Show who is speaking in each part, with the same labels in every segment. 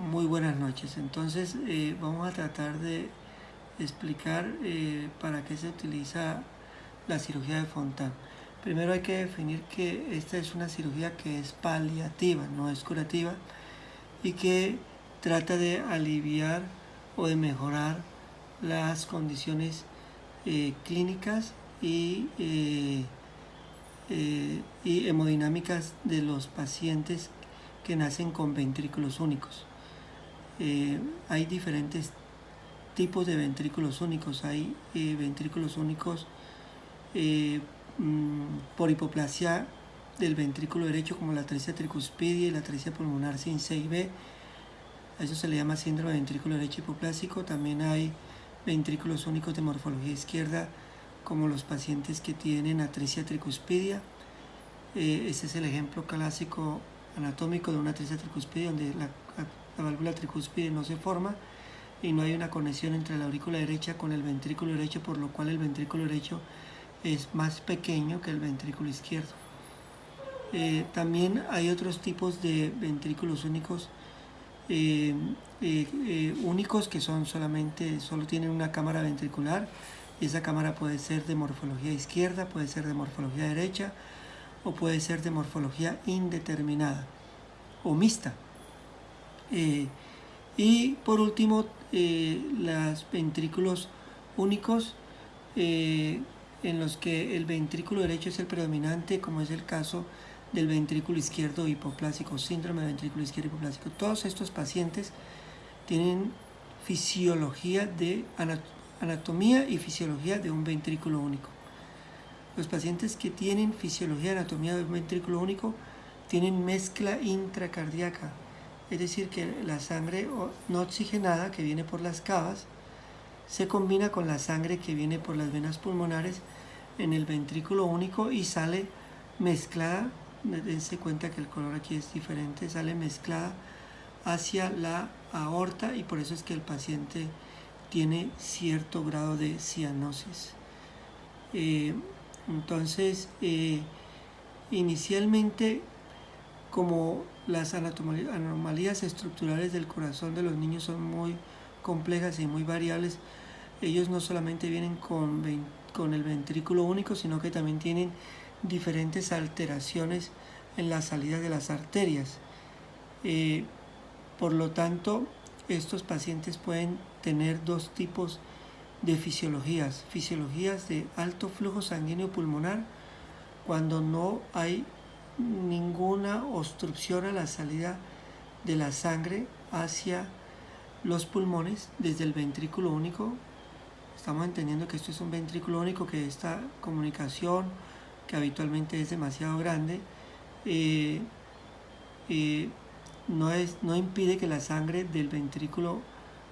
Speaker 1: Muy buenas noches. Entonces vamos a tratar de explicar para qué se utiliza la cirugía de Fontan. Primero hay que definir que esta es una cirugía que es paliativa, no es curativa, y que trata de aliviar o de mejorar las condiciones clínicas y hemodinámicas de los pacientes que nacen con ventrículos únicos. Hay diferentes tipos de ventrículos únicos. Hay ventrículos únicos por hipoplasia del ventrículo derecho, como la atresia tricuspidia y la atresia pulmonar sin C y B. A eso se le llama síndrome de ventrículo derecho hipoplásico. También hay ventrículos únicos de morfología izquierda, como los pacientes que tienen atresia tricuspidia. Este es el ejemplo clásico anatómico de una atresia tricuspidia, donde la válvula tricúspide no se forma y no hay una conexión entre la aurícula derecha con el ventrículo derecho, por lo cual el ventrículo derecho es más pequeño que el ventrículo izquierdo. También hay otros tipos de ventrículos únicos únicos que solo tienen una cámara ventricular, y esa cámara puede ser de morfología izquierda, puede ser de morfología derecha o puede ser de morfología indeterminada o mixta. Y por último, los ventrículos únicos en los que el ventrículo derecho es el predominante, como es el caso del ventrículo izquierdo hipoplásico, síndrome de ventrículo izquierdo hipoplásico. Todos estos pacientes tienen fisiología de anatomía y fisiología de un ventrículo único. Los pacientes que tienen fisiología y anatomía de un ventrículo único tienen mezcla intracardíaca, es decir, que la sangre no oxigenada que viene por las cavas se combina con la sangre que viene por las venas pulmonares en el ventrículo único y sale mezclada. Dense cuenta que el color aquí es diferente, sale mezclada hacia la aorta, y por eso es que el paciente tiene cierto grado de cianosis. Entonces, inicialmente, como las anomalías estructurales del corazón de los niños son muy complejas y muy variables, ellos no solamente vienen con el ventrículo único, sino que también tienen diferentes alteraciones en la salida de las arterias. Por lo tanto, estos pacientes pueden tener dos tipos de fisiologías de alto flujo sanguíneo pulmonar, cuando no hay ninguna obstrucción a la salida de la sangre hacia los pulmones desde el ventrículo único. Estamos entendiendo que esto es un ventrículo único, que esta comunicación, que habitualmente es demasiado grande, no impide que la sangre del ventrículo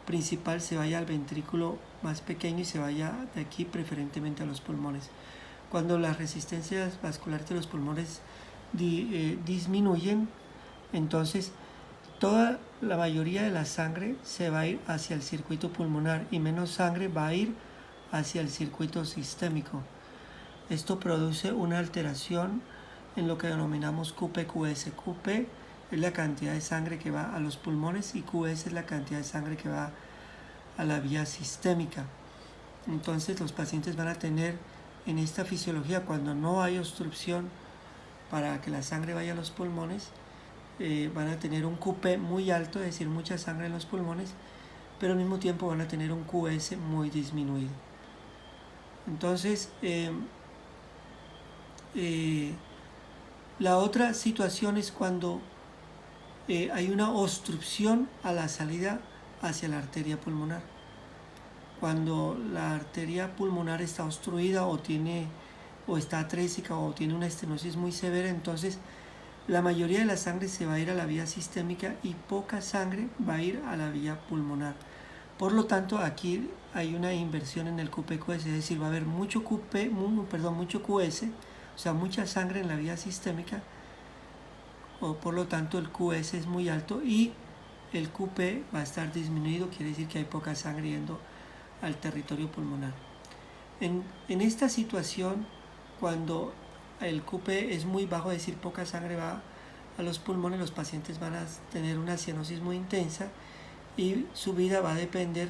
Speaker 1: principal se vaya al ventrículo más pequeño y se vaya de aquí preferentemente a los pulmones. Cuando las resistencias vasculares de los pulmones disminuyen, entonces toda la mayoría de la sangre se va a ir hacia el circuito pulmonar y menos sangre va a ir hacia el circuito sistémico. Esto produce una alteración en lo que denominamos QP-QS. QP es la cantidad de sangre que va a los pulmones y QS es la cantidad de sangre que va a la vía sistémica. Entonces los pacientes van a tener en esta fisiología, cuando no hay obstrucción para que la sangre vaya a los pulmones, van a tener un QP muy alto, es decir, mucha sangre en los pulmones, pero al mismo tiempo van a tener un QS muy disminuido. Entonces, la otra situación es cuando hay una obstrucción a la salida hacia la arteria pulmonar. Cuando la arteria pulmonar está obstruida o está atrésica o tiene una estenosis muy severa, entonces la mayoría de la sangre se va a ir a la vía sistémica y poca sangre va a ir a la vía pulmonar. Por lo tanto, aquí hay una inversión en el QP-QS, es decir, va a haber mucho QS, o sea, mucha sangre en la vía sistémica, por lo tanto el QS es muy alto y el QP va a estar disminuido, quiere decir que hay poca sangre yendo al territorio pulmonar. En esta situación, cuando el QP es muy bajo, es decir, poca sangre va a los pulmones, los pacientes van a tener una cianosis muy intensa y su vida va a depender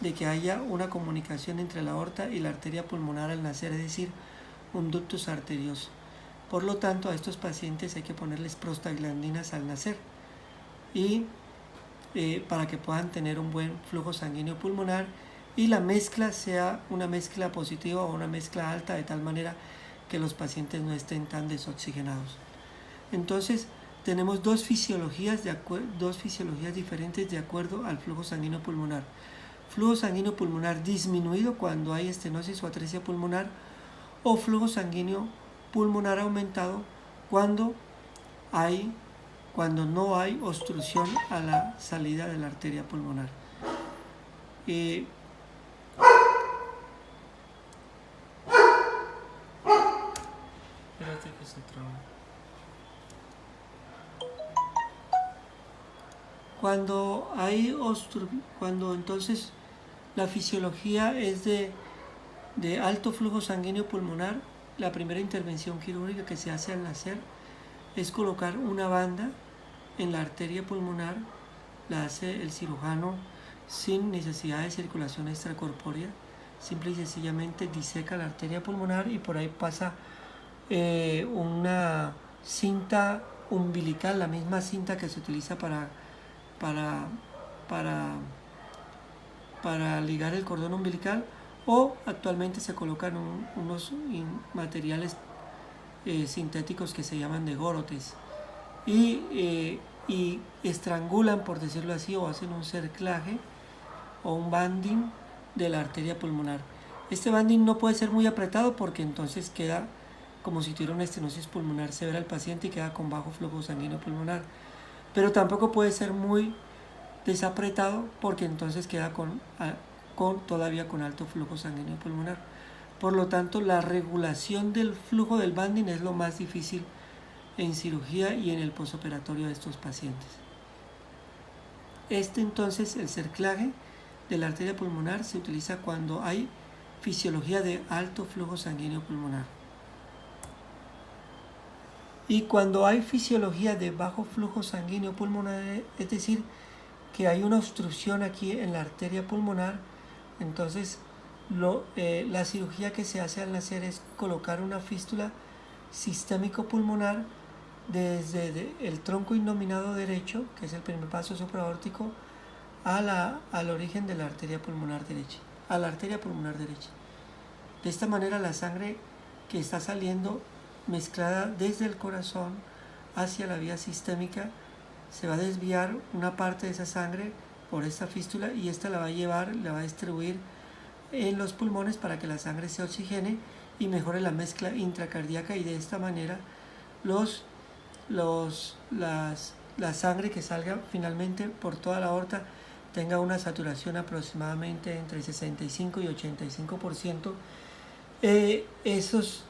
Speaker 1: de que haya una comunicación entre la aorta y la arteria pulmonar al nacer, es decir, un ductus arterioso. Por lo tanto, a estos pacientes hay que ponerles prostaglandinas al nacer y para que puedan tener un buen flujo sanguíneo pulmonar y la mezcla sea una mezcla positiva o una mezcla alta, de tal manera que los pacientes no estén tan desoxigenados. Entonces, tenemos dos fisiologías diferentes de acuerdo al flujo sanguíneo pulmonar. Flujo sanguíneo pulmonar disminuido cuando hay estenosis o atresia pulmonar, o flujo sanguíneo pulmonar aumentado cuando no hay obstrucción a la salida de la arteria pulmonar. Espérate que se traba. Cuando entonces la fisiología es de alto flujo sanguíneo pulmonar, la primera intervención quirúrgica que se hace al nacer es colocar una banda en la arteria pulmonar, la hace el cirujano sin necesidad de circulación extracorpórea, simple y sencillamente diseca la arteria pulmonar y por ahí pasa una cinta umbilical, la misma cinta que se utiliza para ligar el cordón umbilical, o actualmente se colocan unos materiales sintéticos que se llaman de Gorotes y estrangulan, por decirlo así, o hacen un cerclaje o un banding de la arteria pulmonar. Este banding no puede ser muy apretado porque entonces queda como si tuviera una estenosis pulmonar severa el paciente y queda con bajo flujo sanguíneo pulmonar, pero tampoco puede ser muy desapretado porque entonces queda todavía con alto flujo sanguíneo pulmonar. Por lo tanto, la regulación del flujo del banding es lo más difícil en cirugía y en el posoperatorio de estos pacientes. Entonces, el cerclaje de la arteria pulmonar se utiliza cuando hay fisiología de alto flujo sanguíneo pulmonar. Y cuando hay fisiología de bajo flujo sanguíneo pulmonar, es decir, que hay una obstrucción aquí en la arteria pulmonar, entonces la cirugía que se hace al nacer es colocar una fístula sistémico pulmonar desde el tronco innominado derecho, que es el primer paso supraórtico, al origen de la arteria pulmonar derecha, a la arteria pulmonar derecha. De esta manera la sangre que está saliendo mezclada desde el corazón hacia la vía sistémica, se va a desviar una parte de esa sangre por esta fístula y esta la va a distribuir en los pulmones para que la sangre se oxigene y mejore la mezcla intracardíaca, y de esta manera la sangre que salga finalmente por toda la aorta tenga una saturación aproximadamente entre 65 y 85%. Esos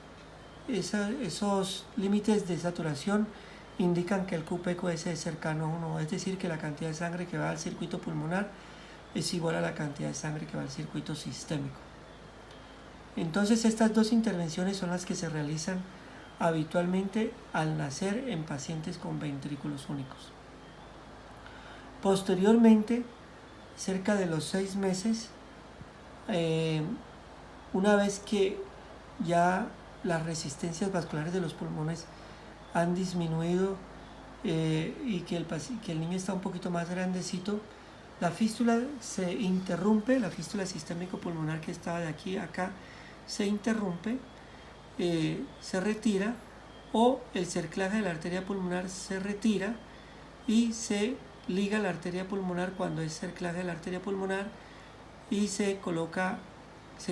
Speaker 1: límites de saturación indican que el QPQS es cercano a 1, es decir, que la cantidad de sangre que va al circuito pulmonar es igual a la cantidad de sangre que va al circuito sistémico. Entonces, estas dos intervenciones son las que se realizan habitualmente al nacer en pacientes con ventrículos únicos. Posteriormente, cerca de los 6 meses, una vez que ya las resistencias vasculares de los pulmones han disminuido y que el niño está un poquito más grandecito, la fístula se interrumpe, la fístula sistémico pulmonar que estaba de aquí a acá se interrumpe, se retira, o el cerclaje de la arteria pulmonar se retira y se liga la arteria pulmonar cuando es cerclaje de la arteria pulmonar, y se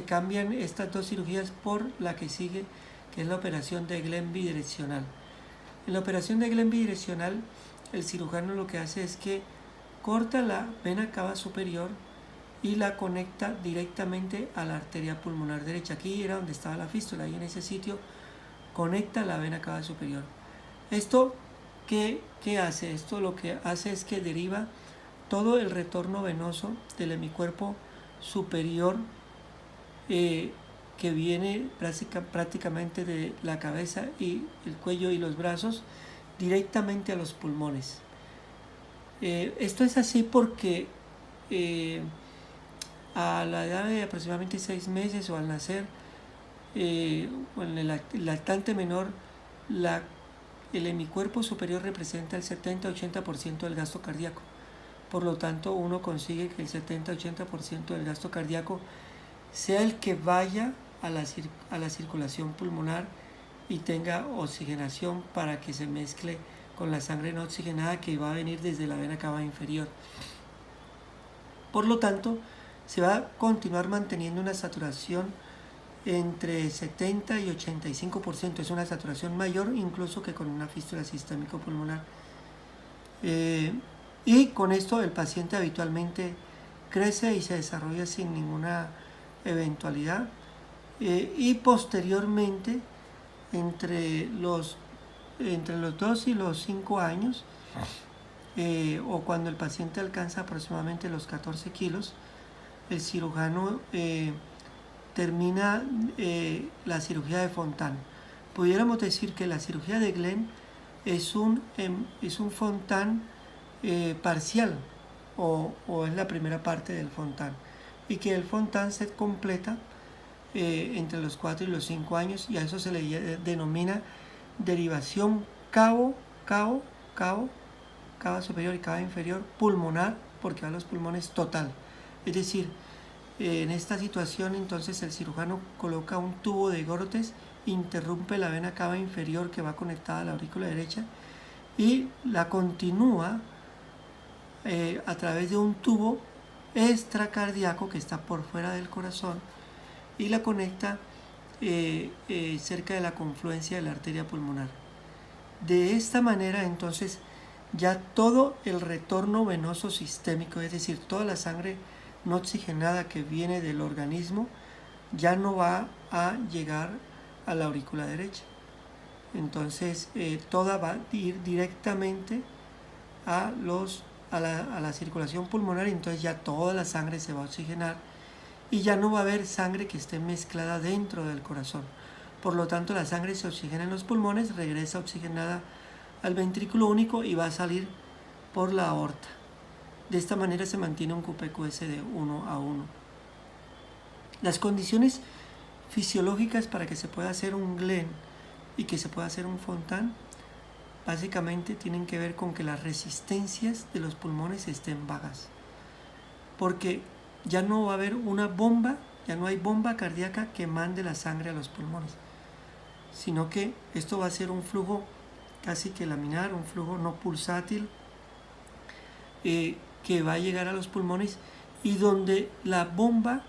Speaker 1: cambian estas dos cirugías por la que sigue, que es la operación de Glenn bidireccional. En la operación de Glenn bidireccional, el cirujano lo que hace es que corta la vena cava superior y la conecta directamente a la arteria pulmonar derecha. Aquí era donde estaba la fístula, y en ese sitio conecta la vena cava superior. ¿Esto qué hace? Esto lo que hace es que deriva todo el retorno venoso del hemicuerpo superior que viene prácticamente de la cabeza y el cuello y los brazos, directamente a los pulmones. Esto es así porque a la edad de aproximadamente 6 meses o al nacer, o en el lactante menor, el hemicuerpo superior representa el 70-80% del gasto cardíaco. Por lo tanto, uno consigue que el 70-80% del gasto cardíaco sea el que vaya a la circulación pulmonar y tenga oxigenación para que se mezcle con la sangre no oxigenada que va a venir desde la vena cava inferior. Por lo tanto, se va a continuar manteniendo una saturación entre 70 y 85%. Es una saturación mayor incluso que con una fístula sistémico pulmonar. Y con esto el paciente habitualmente crece y se desarrolla sin ninguna eventualidad. Y posteriormente, entre los 2 y los 5 años, o cuando el paciente alcanza aproximadamente los 14 kilos, el cirujano termina la cirugía de Fontan. Pudiéramos decir que la cirugía de Glenn es un Fontan parcial, o es la primera parte del Fontan, y que el Fontan se completa entre los 4 y los 5 años, y a eso se le denomina derivación cava superior y cava inferior pulmonar, porque va a los pulmones total. Es decir, en esta situación entonces el cirujano coloca un tubo de Gorotes, interrumpe la vena cava inferior que va conectada a la aurícula derecha y la continúa a través de un tubo extracardíaco que está por fuera del corazón y la conecta cerca de la confluencia de la arteria pulmonar. De esta manera entonces ya todo el retorno venoso sistémico, es decir, toda la sangre no oxigenada que viene del organismo, ya no va a llegar a la aurícula derecha. Entonces toda va a ir directamente a la circulación pulmonar, y entonces ya toda la sangre se va a oxigenar y ya no va a haber sangre que esté mezclada dentro del corazón. Por lo tanto, la sangre se oxigena en los pulmones, regresa oxigenada al ventrículo único y va a salir por la aorta. De esta manera se mantiene un QPQS de 1:1. Las condiciones fisiológicas para que se pueda hacer un Glenn y que se pueda hacer un Fontan básicamente tienen que ver con que las resistencias de los pulmones estén bajas, porque ya no va a haber una bomba, ya no hay bomba cardíaca que mande la sangre a los pulmones, sino que esto va a ser un flujo casi que laminar, un flujo no pulsátil, que va a llegar a los pulmones, y donde la bomba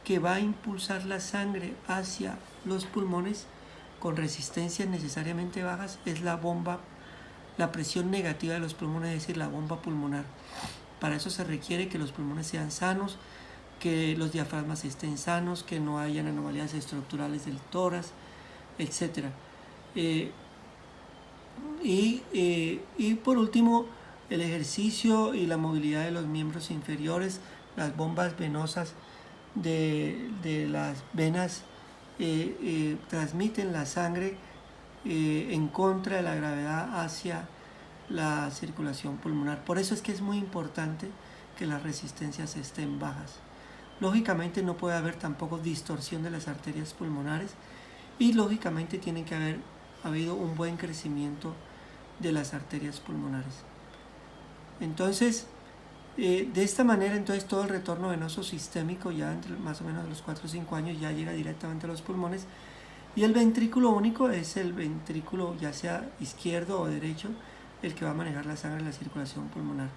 Speaker 1: que va a impulsar la sangre hacia los pulmones con resistencias necesariamente bajas es la presión negativa de los pulmones, es decir, la bomba pulmonar. Para eso se requiere que los pulmones sean sanos, que los diafragmas estén sanos, que no hayan anomalías estructurales del tórax, etc. Y por último, el ejercicio y la movilidad de los miembros inferiores. Las bombas venosas de las venas transmiten la sangre en contra de la gravedad hacia la circulación pulmonar. Por eso es que es muy importante que las resistencias estén bajas. Lógicamente no puede haber tampoco distorsión de las arterias pulmonares, y lógicamente tiene que haber habido un buen crecimiento de las arterias pulmonares. Entonces, de esta manera, entonces todo el retorno venoso sistémico ya entre más o menos los 4 o 5 años ya llega directamente a los pulmones, y el ventrículo único es el ventrículo, ya sea izquierdo o derecho, el que va a manejar la sangre en la circulación pulmonar.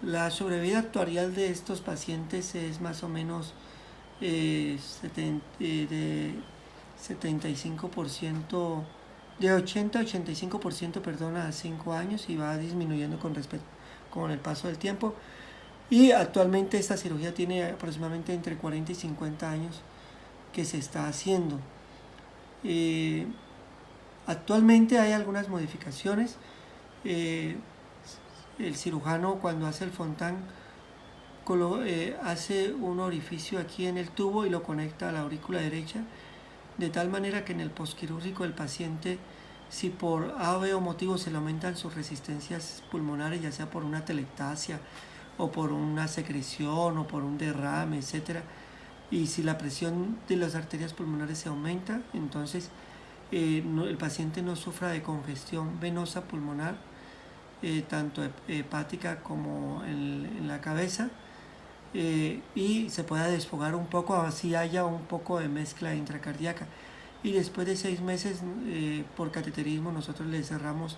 Speaker 1: La sobrevida actuarial de estos pacientes es más o menos de 75%, de 80-85%, a 5 años, y va disminuyendo con el paso del tiempo. Y actualmente esta cirugía tiene aproximadamente entre 40 y 50 años que se está haciendo. Actualmente hay algunas modificaciones. El cirujano, cuando hace el Fontan, hace un orificio aquí en el tubo y lo conecta a la aurícula derecha, de tal manera que en el posquirúrgico el paciente Si por A o B o motivo se le aumentan sus resistencias pulmonares, ya sea por una atelectasia o por una secreción o por un derrame, etcétera, y si la presión de las arterias pulmonares se aumenta, entonces el paciente no sufra de congestión venosa pulmonar, tanto hepática como en la cabeza, y se pueda desfogar un poco, así haya un poco de mezcla intracardíaca. Y después de 6 meses, por cateterismo, nosotros le cerramos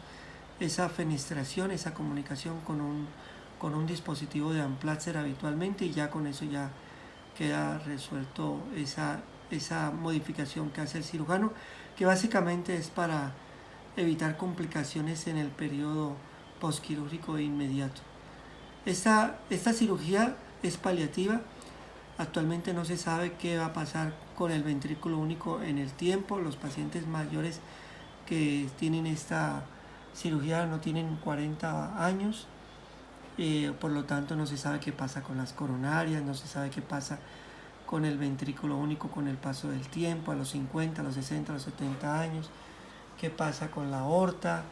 Speaker 1: esa fenestración, esa comunicación con un dispositivo de Amplatzer habitualmente, y ya con eso ya queda resuelto esa modificación que hace el cirujano, que básicamente es para evitar complicaciones en el periodo postquirúrgico inmediato. Esta cirugía es paliativa. Actualmente no se sabe qué va a pasar con el ventrículo único en el tiempo. Los pacientes mayores que tienen esta cirugía no tienen 40 años. Por lo tanto no se sabe qué pasa con las coronarias, no se sabe qué pasa con el ventrículo único con el paso del tiempo, a los 50, a los 60, a los 70 años, qué pasa con la aorta,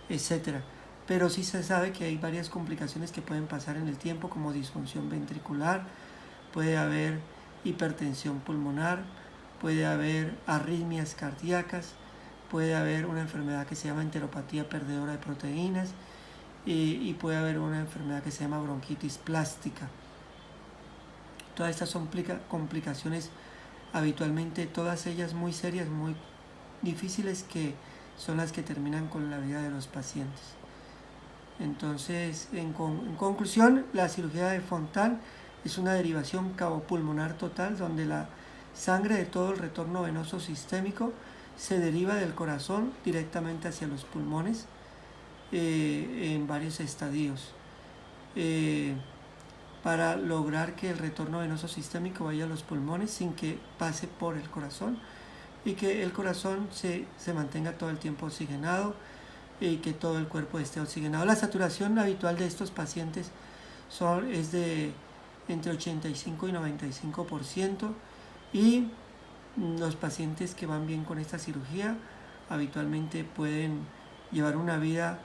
Speaker 1: etcétera. Pero sí se sabe que hay varias complicaciones que pueden pasar en el tiempo, como disfunción ventricular, puede haber hipertensión pulmonar, puede haber arritmias cardíacas, puede haber una enfermedad que se llama enteropatía perdedora de proteínas, y puede haber una enfermedad que se llama bronquitis plástica. Todas estas son complicaciones habitualmente, todas ellas muy serias, muy difíciles, que son las que terminan con la vida de los pacientes. Entonces, en conclusión, la cirugía de Fontan es una derivación cabopulmonar total, donde la sangre de todo el retorno venoso sistémico se deriva del corazón directamente hacia los pulmones, en varios estadios, para lograr que el retorno venoso sistémico vaya a los pulmones sin que pase por el corazón, y que el corazón se mantenga todo el tiempo oxigenado y que todo el cuerpo esté oxigenado. La saturación habitual de estos pacientes es de entre 85 y 95%, y los pacientes que van bien con esta cirugía habitualmente pueden llevar una vida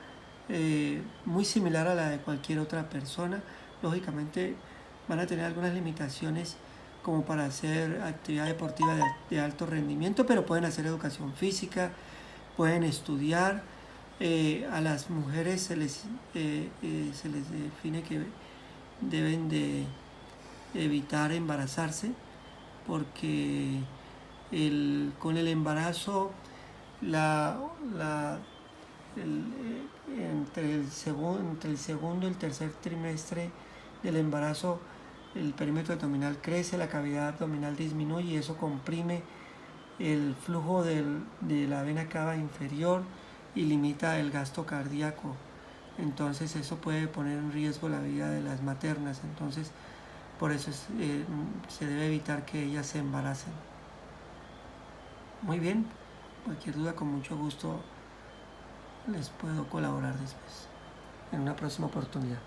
Speaker 1: muy similar a la de cualquier otra persona. Lógicamente van a tener algunas limitaciones como para hacer actividad deportiva de alto rendimiento, pero pueden hacer educación física, pueden estudiar. A las mujeres se les define que deben de evitar embarazarse, porque con el embarazo entre el segundo y el tercer trimestre del embarazo, el perímetro abdominal crece, la cavidad abdominal disminuye, y eso comprime el flujo de la vena cava inferior y limita el gasto cardíaco. Entonces eso puede poner en riesgo la vida de las maternas. Entonces por eso se debe evitar que ellas se embaracen. Muy bien, cualquier duda, con mucho gusto les puedo colaborar después, en una próxima oportunidad.